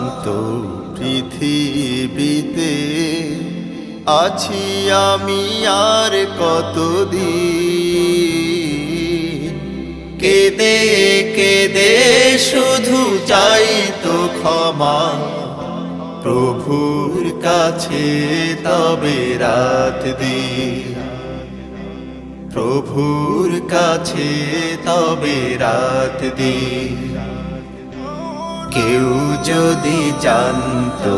জানতো পৃথিবীতে আছি আমি আর কতদিন। কেঁদে কেঁদে শুধু চাইতো ক্ষমা প্রভুর কাছে, তবে রাত দিন প্রভুর কাছে, তবে রাত দিন। কেউ যদি জানতো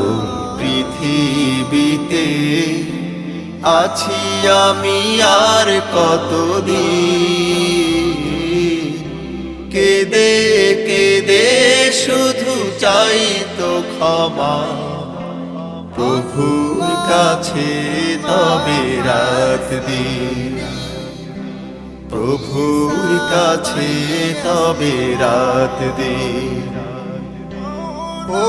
পৃথিবীতে আছি আমি আর কতদিন। কেঁদে কেঁদে শুধু চাইতো ক্ষমা প্রভুর কাছে, তবে রাত দিন প্রভুর কাছে, তবে রাত দিন। ও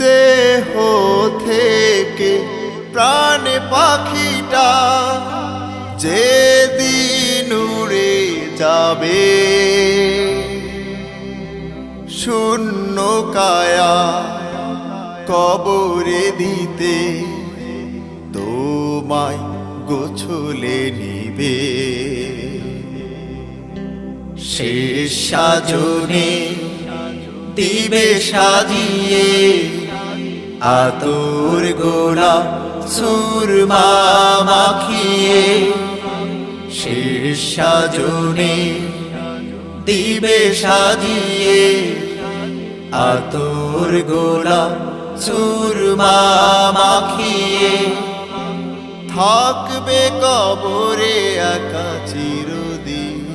দেহ থেকে প্রাণ পাখিটা যেদিন উড়ে যাবে, শূন্য কায়া কবরে দিতে তোমায় গোছলে নিবে। শেষ সাজনে দিবে সাজিয়ে আতর গোলাপ সুরমা মাখিয়ে। শেষ সাজনে দিবে সাজিয়ে আতর গোলাপ সুরমা মাখিয়ে। থাকবে কবরে একা চিরদিন।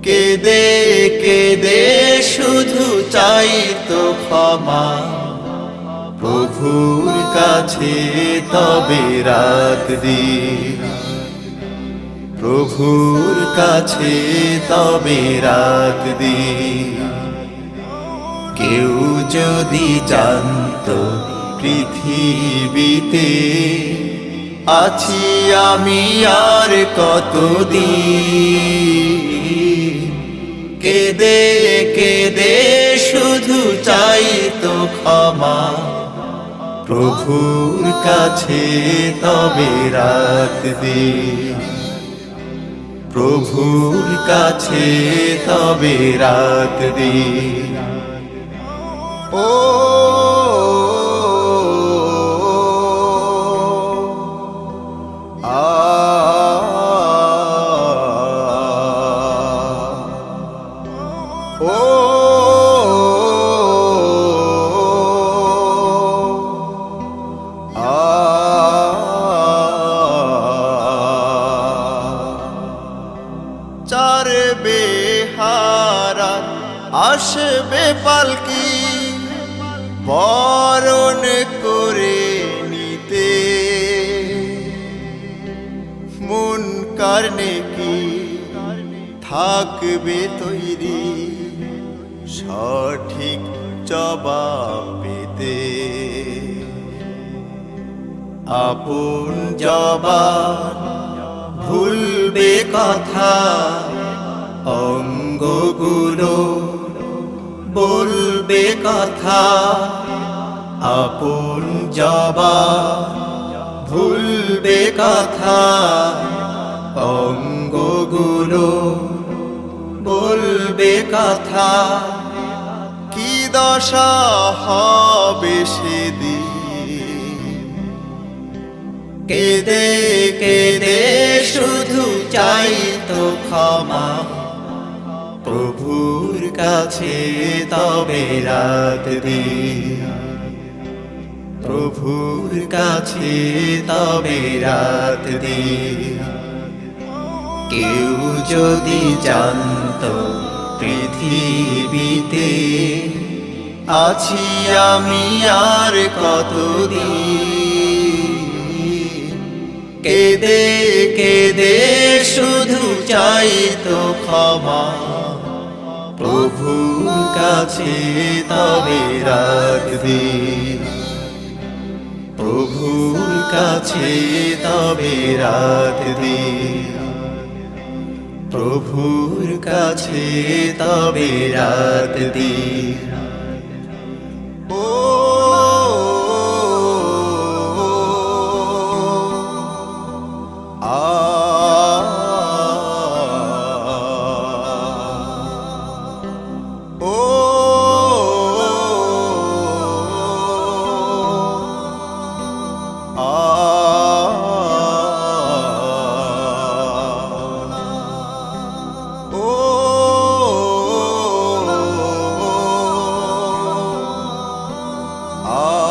কেঁদে কেঁদে শুধু চাইতো ক্ষমা প্রভুর কাছে, তবে রাত দিন প্রভুর কাছে, তবে রাত দিন। কেউ যদি জানতো পৃথিবীতে আছি আমি আর কতদিন। কেঁদে কেঁদে শুধু চাইতো ক্ষমা প্রভুর কাছে, তবে রাত দিন প্রভুর কাছে, তবে রাত দিন। ও চার বেহারা আসবে পালকি বরণ করে নিতে। মুনকার নেকি থাকবে তৈরি সঠিক জবাব পেতে। আপন জবান ভুলবে কথা, অঙ্গগুলো বলবে কথা। আপন জবান ভুলবে কথা, অঙ্গগুলো বলবে কথা। কি দশা হবে সেদিন। কেঁদে কেঁদে শুধু চাইতো ক্ষমা প্রভুর কাছে, তবে রাত দিন প্রভুর কাছে, তবে রাত দিন। কেউ যদি জানতো পৃথিবীতে আছি আমি আর কতদিন। কেঁদে কেঁদে শুধু চাই তো ক্ষমা, প্রভুর কাছে তবে রাখবি, প্রভুর কাছে তবে রাখবি, প্রভুর কাছে তবে রাখবি। ও Oh